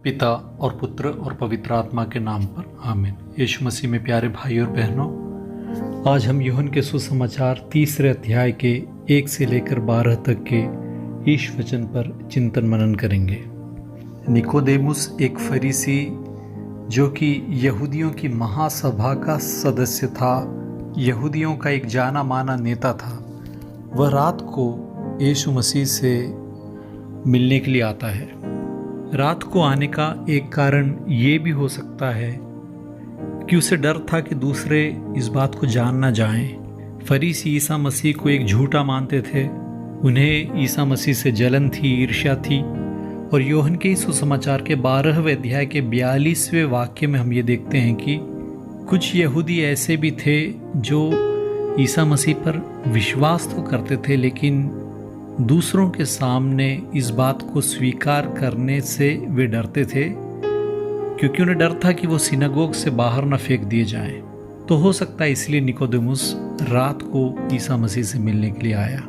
पिता और पुत्र और पवित्र आत्मा के नाम पर आमीन। यीशु मसीह में प्यारे भाई और बहनों, आज हम यूहन्ना के सुसमाचार 3 अध्याय के 1 से लेकर 12 तक के ईश वचन पर चिंतन मनन करेंगे। निकोदेमुस एक फरीसी जो कि यहूदियों की महासभा का सदस्य था, यहूदियों का एक जाना माना नेता था, वह रात को यीशु मसीह से मिलने के लिए आता है। रात को आने का एक कारण ये भी हो सकता है कि उसे डर था कि दूसरे इस बात को जान ना जाएं। फरीसी ईसा मसीह को एक झूठा मानते थे, उन्हें ईसा मसीह से जलन थी, ईर्ष्या थी। और यूहन्ना के सुसमाचार के 12वें अध्याय के 42वें वाक्य में हम ये देखते हैं कि कुछ यहूदी ऐसे भी थे जो ईसा मसीह पर विश्वास तो करते थे, लेकिन दूसरों के सामने इस बात को स्वीकार करने से वे डरते थे, क्योंकि उन्हें डर था कि वो सिनगोग से बाहर न फेंक दिए जाएं। तो हो सकता है इसलिए निकोदेमुस रात को ईसा मसीह से मिलने के लिए आया।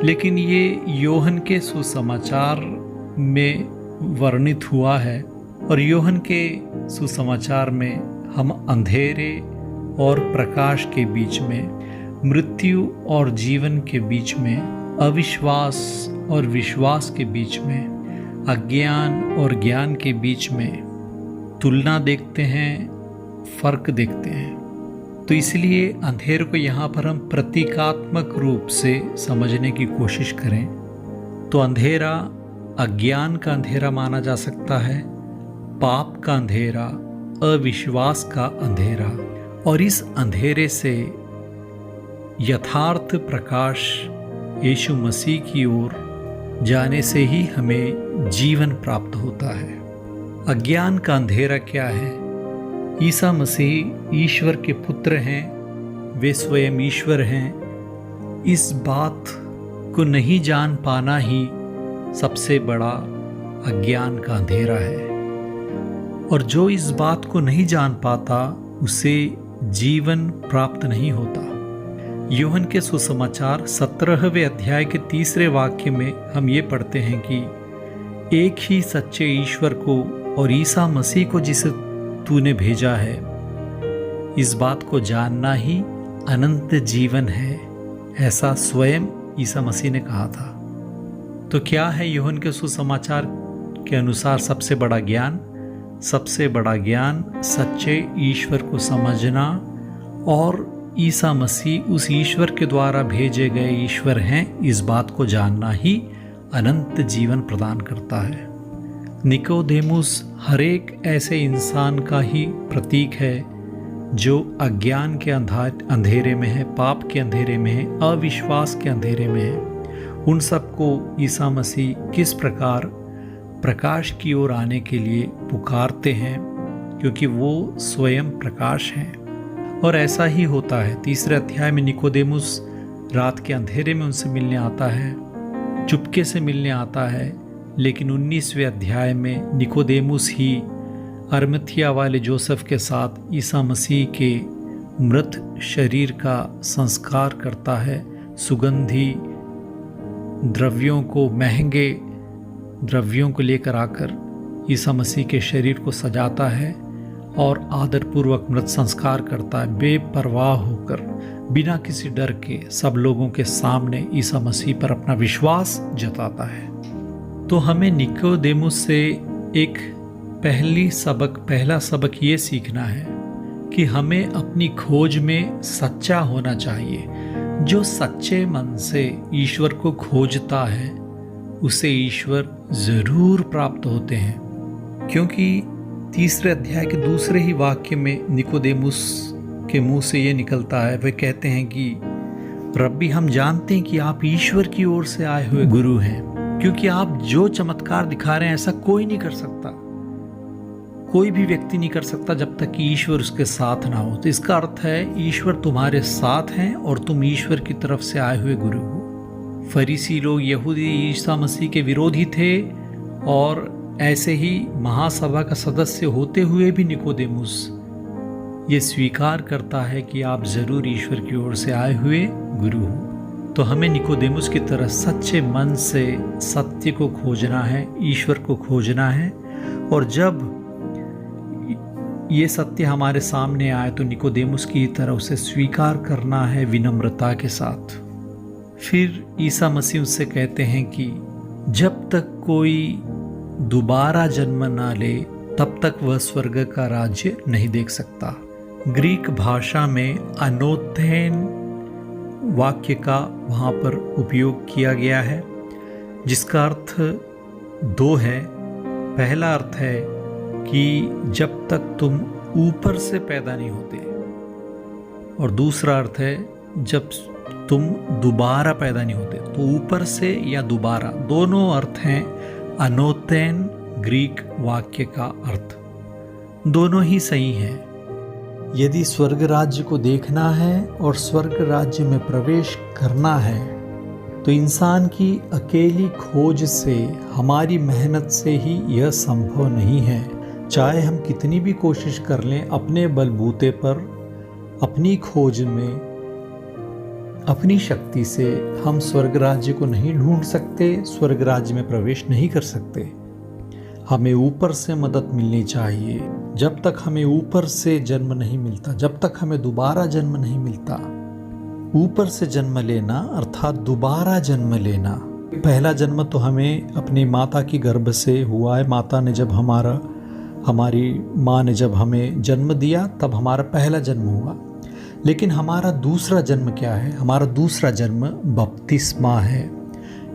लेकिन ये यूहन्ना के सुसमाचार में वर्णित हुआ है, और यूहन्ना के सुसमाचार में हम अंधेरे और प्रकाश के बीच में, मृत्यु और जीवन के बीच में, अविश्वास और विश्वास के बीच में, अज्ञान और ज्ञान के बीच में तुलना देखते हैं, फर्क देखते हैं। तो इसलिए अंधेरे को यहाँ पर हम प्रतीकात्मक रूप से समझने की कोशिश करें तो अंधेरा अज्ञान का अंधेरा माना जा सकता है, पाप का अंधेरा, अविश्वास का अंधेरा। और इस अंधेरे से यथार्थ प्रकाश यीशु मसीह की ओर जाने से ही हमें जीवन प्राप्त होता है। अज्ञान का अंधेरा क्या है? ईसा मसीह ईश्वर के पुत्र हैं, वे स्वयं ईश्वर हैं। इस बात को नहीं जान पाना ही सबसे बड़ा अज्ञान का अंधेरा है। और जो इस बात को नहीं जान पाता उसे जीवन प्राप्त नहीं होता। यूहन्ना के सुसमाचार 17वें अध्याय के 3 वाक्य में हम ये पढ़ते हैं कि एक ही सच्चे ईश्वर को और ईसा मसीह को जिसे तूने भेजा है, इस बात को जानना ही अनंत जीवन है, ऐसा स्वयं ईसा मसीह ने कहा था। तो क्या है यूहन्ना के सुसमाचार के अनुसार सबसे बड़ा ज्ञान? सबसे बड़ा ज्ञान सच्चे ईश्वर को समझना और ईसा मसीह उस ईश्वर के द्वारा भेजे गए ईश्वर हैं, इस बात को जानना ही अनंत जीवन प्रदान करता है। निकोदेमुस हर एक ऐसे इंसान का ही प्रतीक है जो अज्ञान के अंधेरे में है, पाप के अंधेरे में है, अविश्वास के अंधेरे में है। उन सबको ईसा मसीह किस प्रकार प्रकाश की ओर आने के लिए पुकारते हैं, क्योंकि वो स्वयं प्रकाश हैं। और ऐसा ही होता है। 3 अध्याय में निकोदेमुस रात के अंधेरे में उनसे मिलने आता है, चुपके से मिलने आता है। लेकिन 19वें अध्याय में निकोदेमुस ही अरमथिया वाले जोसेफ के साथ ईसा मसीह के मृत शरीर का संस्कार करता है। सुगंधी द्रव्यों को, महंगे द्रव्यों को लेकर आकर ईसा मसीह के शरीर को सजाता है और आदरपूर्वक मृत संस्कार करता है। बेपरवाह होकर, बिना किसी डर के सब लोगों के सामने ईसा मसीह पर अपना विश्वास जताता है। तो हमें निकोदेमुस से एक पहला सबक ये सीखना है कि हमें अपनी खोज में सच्चा होना चाहिए। जो सच्चे मन से ईश्वर को खोजता है उसे ईश्वर जरूर प्राप्त होते हैं, क्योंकि 3 अध्याय के 2 ही वाक्य में निकोदेमुस के मुंह से ये निकलता है, वे कहते हैं कि रब्बी, हम जानते हैं कि आप ईश्वर की ओर से आए हुए गुरु हैं, क्योंकि आप जो चमत्कार दिखा रहे हैं ऐसा कोई नहीं कर सकता, कोई भी व्यक्ति नहीं कर सकता जब तक कि ईश्वर उसके साथ ना हो। तो इसका अर्थ है ईश्वर तुम्हारे साथ हैं और तुम ईश्वर की तरफ से आए हुए गुरु हो। फरीसी लोग, यहूदी, ईसा मसीह के विरोधी थे, और ऐसे ही महासभा का सदस्य होते हुए भी निकोदेमुस ये स्वीकार करता है कि आप जरूर ईश्वर की ओर से आए हुए गुरु हो। तो हमें निकोदेमुस की तरह सच्चे मन से सत्य को खोजना है, ईश्वर को खोजना है और जब ये सत्य हमारे सामने आए तो निकोदेमुस की तरह उसे स्वीकार करना है विनम्रता के साथ। फिर ईसा मसीह उससे कहते हैं कि जब तक कोई दोबारा जन्म ना ले तब तक वह स्वर्ग का राज्य नहीं देख सकता। ग्रीक भाषा में अनोथेन वाक्य का वहाँ पर उपयोग किया गया है, जिसका अर्थ दो है। पहला अर्थ है कि जब तक तुम ऊपर से पैदा नहीं होते, और दूसरा अर्थ है जब तुम दोबारा पैदा नहीं होते। तो ऊपर से या दोबारा, दोनों अर्थ हैं अनोथेन ग्रीक वाक्य का अर्थ। दोनों ही सही हैं। यदि स्वर्ग राज्य को देखना है और स्वर्ग राज्य में प्रवेश करना है तो इंसान की अकेली खोज से, हमारी मेहनत से ही यह संभव नहीं है। चाहे हम कितनी भी कोशिश कर लें, अपने बलबूते पर, अपनी खोज में, अपनी शक्ति से हम स्वर्ग राज्य को नहीं ढूंढ सकते, स्वर्ग राज्य में प्रवेश नहीं कर सकते। हमें ऊपर से मदद मिलनी चाहिए। जब तक हमें ऊपर से जन्म नहीं मिलता, जब तक हमें दोबारा जन्म नहीं मिलता, ऊपर से जन्म लेना अर्थात दोबारा जन्म लेना। पहला जन्म तो हमें अपनी माता की गर्भ से हुआ है। माता ने जब हमारी माँ ने जब हमें जन्म दिया तब हमारा पहला जन्म हुआ। लेकिन हमारा दूसरा जन्म क्या है? हमारा दूसरा जन्म बपतिस्मा है।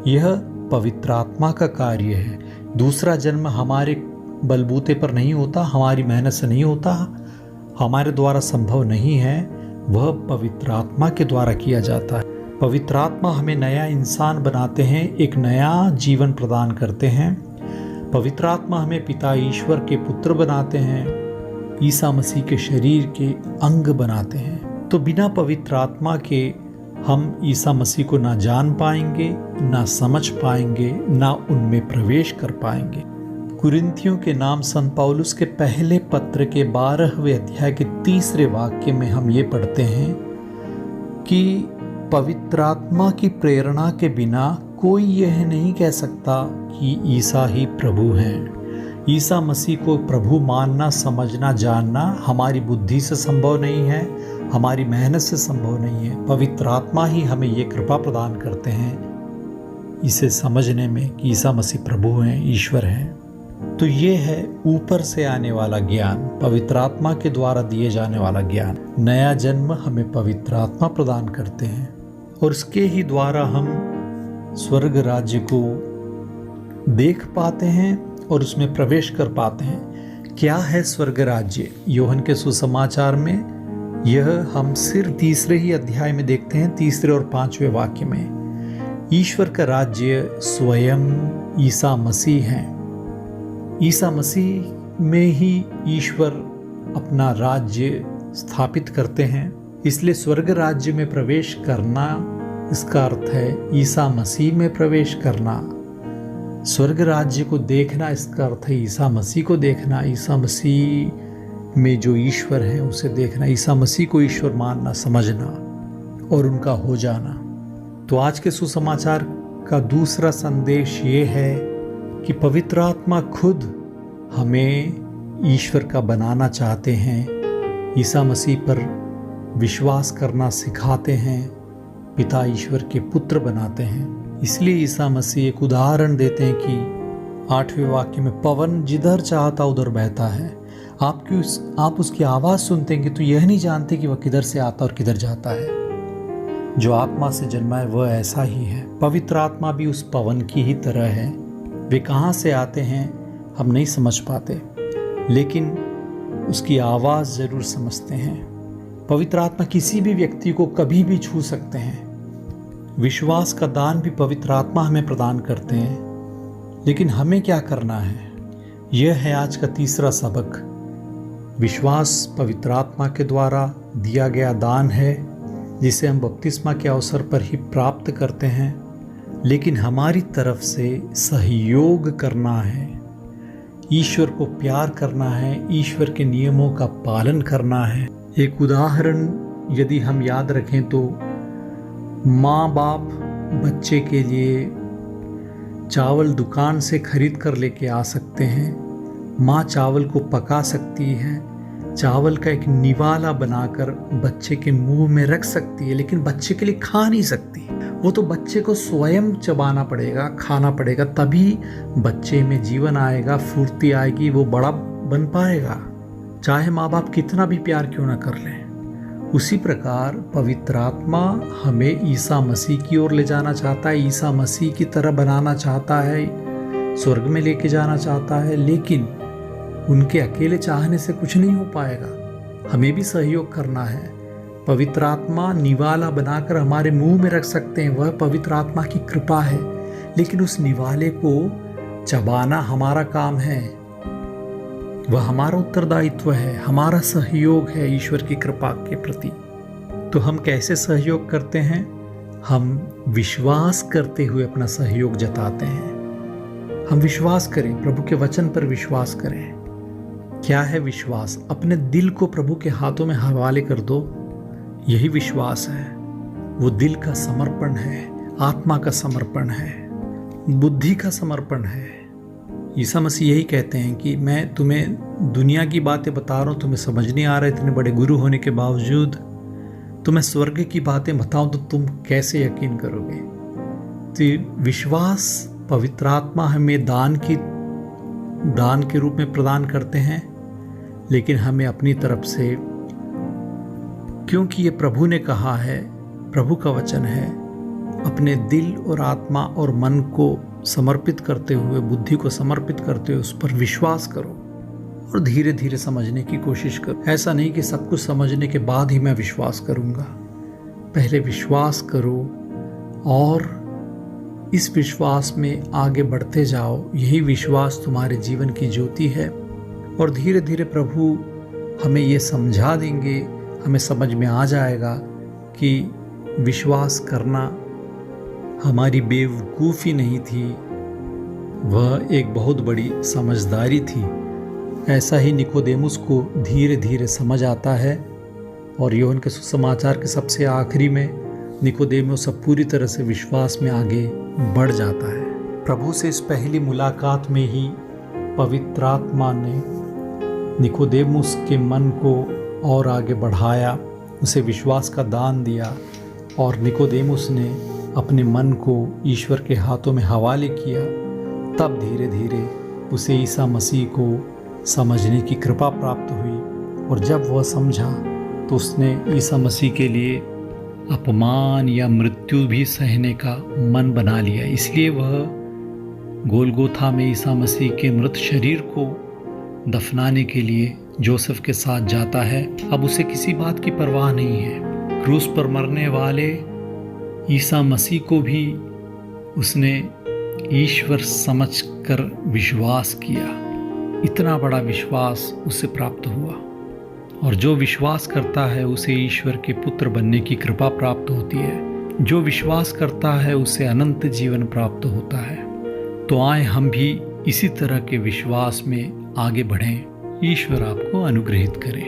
यह पवित्र आत्मा का कार्य है। दूसरा जन्म हमारे बलबूते पर नहीं होता, हमारी मेहनत से नहीं होता, हमारे द्वारा संभव नहीं है। वह पवित्र आत्मा के द्वारा किया जाता है। पवित्र आत्मा हमें नया इंसान बनाते हैं, एक नया जीवन प्रदान करते हैं। पवित्र आत्मा हमें पिता ईश्वर के पुत्र बनाते हैं, ईसा मसीह के शरीर के अंग बनाते हैं। तो बिना पवित्र आत्मा के हम ईसा मसीह को ना जान पाएंगे, ना समझ पाएंगे, ना उनमें प्रवेश कर पाएंगे। कुरिन्थियों के नाम संत पौलुस के पहले पत्र के 12वें अध्याय के 3 वाक्य में हम ये पढ़ते हैं कि पवित्र आत्मा की प्रेरणा के बिना कोई यह नहीं कह सकता कि ईसा ही प्रभु हैं। ईसा मसीह को प्रभु मानना, समझना, जानना हमारी बुद्धि से संभव नहीं है, हमारी मेहनत से संभव नहीं है। पवित्र आत्मा ही हमें ये कृपा प्रदान करते हैं इसे समझने में कि ईसा मसीह प्रभु हैं, ईश्वर हैं। तो ये है ऊपर से आने वाला ज्ञान, पवित्र आत्मा के द्वारा दिए जाने वाला ज्ञान। नया जन्म हमें पवित्र आत्मा प्रदान करते हैं और इसके ही द्वारा हम स्वर्ग राज्य को देख पाते हैं और उसमें प्रवेश कर पाते हैं। क्या है स्वर्ग राज्य? योहन के सुसमाचार में यह हम सिर्फ 3 ही अध्याय में देखते हैं, 3 और 5वें वाक्य में। ईश्वर का राज्य स्वयं ईसा मसीह हैं। ईसा मसीह में ही ईश्वर अपना राज्य स्थापित करते हैं। इसलिए स्वर्ग राज्य में प्रवेश करना, इसका अर्थ है ईसा मसीह में प्रवेश करना। स्वर्ग राज्य को देखना, इसका अर्थ है ईसा मसीह को देखना, ईसा मसीह में जो ईश्वर है उसे देखना, ईसा मसीह को ईश्वर मानना, समझना और उनका हो जाना। तो आज के सुसमाचार का दूसरा संदेश ये है कि पवित्र आत्मा खुद हमें ईश्वर का बनाना चाहते हैं, ईसा मसीह पर विश्वास करना सिखाते हैं, पिता ईश्वर के पुत्र बनाते हैं। इसलिए ईसा मसीह एक उदाहरण देते हैं कि 8वें वाक्य में, पवन जिधर चाहता उधर बहता है। आप उसकी आवाज़ सुनते हैं तो यह नहीं जानते कि वह किधर से आता और किधर जाता है। जो आत्मा से जन्मा है वह ऐसा ही है। पवित्र आत्मा भी उस पवन की ही तरह है। वे कहाँ से आते हैं हम नहीं समझ पाते, लेकिन उसकी आवाज़ ज़रूर समझते हैं। पवित्र आत्मा किसी भी व्यक्ति को कभी भी छू सकते हैं। विश्वास का दान भी पवित्र आत्मा हमें प्रदान करते हैं। लेकिन हमें क्या करना है? यह है आज का तीसरा सबक। विश्वास पवित्र आत्मा के द्वारा दिया गया दान है, जिसे हम बपतिस्मा के अवसर पर ही प्राप्त करते हैं। लेकिन हमारी तरफ से सहयोग करना है, ईश्वर को प्यार करना है, ईश्वर के नियमों का पालन करना है। एक उदाहरण यदि हम याद रखें तो माँ बाप बच्चे के लिए चावल दुकान से खरीद कर लेके आ सकते हैं, माँ चावल को पका सकती है, चावल का एक निवाला बनाकर बच्चे के मुंह में रख सकती है, लेकिन बच्चे के लिए खा नहीं सकती। वो तो बच्चे को स्वयं चबाना पड़ेगा, खाना पड़ेगा, तभी बच्चे में जीवन आएगा, फुर्ती आएगी, वो बड़ा बन पाएगा, चाहे माँ बाप कितना भी प्यार क्यों ना कर लें। उसी प्रकार पवित्र आत्मा हमें ईसा मसीह की ओर ले जाना चाहता है, ईसा मसीह की तरह बनाना चाहता है, स्वर्ग में लेके जाना चाहता है, लेकिन उनके अकेले चाहने से कुछ नहीं हो पाएगा। हमें भी सहयोग करना है। पवित्र आत्मा निवाला बनाकर हमारे मुंह में रख सकते हैं, वह पवित्र आत्मा की कृपा है, लेकिन उस निवाले को चबाना हमारा काम है, वह हमारा उत्तरदायित्व है, हमारा सहयोग है ईश्वर की कृपा के प्रति। तो हम कैसे सहयोग करते हैं? हम विश्वास करते हुए अपना सहयोग जताते हैं। हम विश्वास करें, प्रभु के वचन पर विश्वास करें। क्या है विश्वास? अपने दिल को प्रभु के हाथों में हवाले कर दो, यही विश्वास है। वो दिल का समर्पण है, आत्मा का समर्पण है, बुद्धि का समर्पण है। ईसा मसीह यही कहते हैं कि मैं तुम्हें दुनिया की बातें बता रहा हूँ, तुम्हें समझ नहीं आ रहा, इतने बड़े गुरु होने के बावजूद तुम्हें स्वर्ग की बातें बताऊं तो तुम कैसे यकीन करोगे? तो विश्वास पवित्र आत्मा हमें दान के रूप में प्रदान करते हैं, लेकिन हमें अपनी तरफ से, क्योंकि ये प्रभु ने कहा है, प्रभु का वचन है, अपने दिल और आत्मा और मन को समर्पित करते हुए, बुद्धि को समर्पित करते हुए उस पर विश्वास करो और धीरे धीरे समझने की कोशिश करो। ऐसा नहीं कि सब कुछ समझने के बाद ही मैं विश्वास करूंगा। पहले विश्वास करो और इस विश्वास में आगे बढ़ते जाओ। यही विश्वास तुम्हारे जीवन की ज्योति है और धीरे धीरे प्रभु हमें ये समझा देंगे, हमें समझ में आ जाएगा कि विश्वास करना हमारी बेवकूफ़ी नहीं थी, वह एक बहुत बड़ी समझदारी थी। ऐसा ही निकोदेमुस को धीरे धीरे समझ आता है और यूहन्ना के सुसमाचार के सबसे आखिरी में निकोदेमुस अब पूरी तरह से विश्वास में आगे बढ़ जाता है। प्रभु से इस पहली मुलाकात में ही पवित्र आत्मा ने निकोदेमुस के मन को और आगे बढ़ाया, उसे विश्वास का दान दिया और निकोदेमुस ने अपने मन को ईश्वर के हाथों में हवाले किया। तब धीरे धीरे उसे ईसा मसीह को समझने की कृपा प्राप्त हुई और जब वह समझा तो उसने ईसा मसीह के लिए अपमान या मृत्यु भी सहने का मन बना लिया। इसलिए वह गोलगोथा में ईसा मसीह के मृत शरीर को दफनाने के लिए जोसेफ के साथ जाता है। अब उसे किसी बात की परवाह नहीं है। क्रूस पर मरने वाले ईसा मसीह को भी उसने ईश्वर समझकर विश्वास किया। इतना बड़ा विश्वास उसे प्राप्त हुआ और जो विश्वास करता है उसे ईश्वर के पुत्र बनने की कृपा प्राप्त होती है। जो विश्वास करता है उसे अनंत जीवन प्राप्त होता है। तो आए हम भी इसी तरह के विश्वास में आगे बढ़ें। ईश्वर आपको अनुग्रहित करे।